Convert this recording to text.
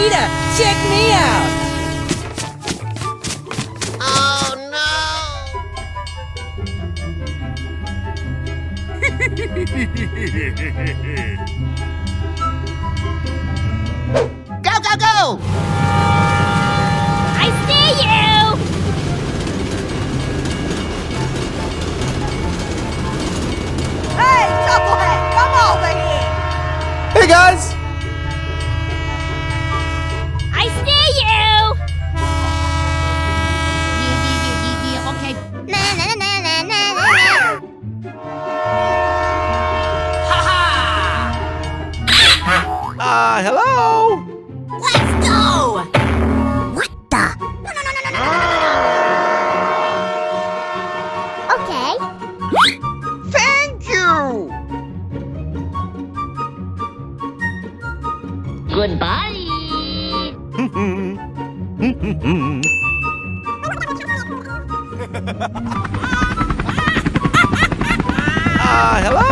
cheetah! Check me out! Oh no! Go, go, go! I see you! Hey, Chucklehead, come over here! Hey guys! I see you! Yeah, okay. Na na na na na na na. Hello? Let's go! What the? No. Okay. Thank you! Goodbye! Hello?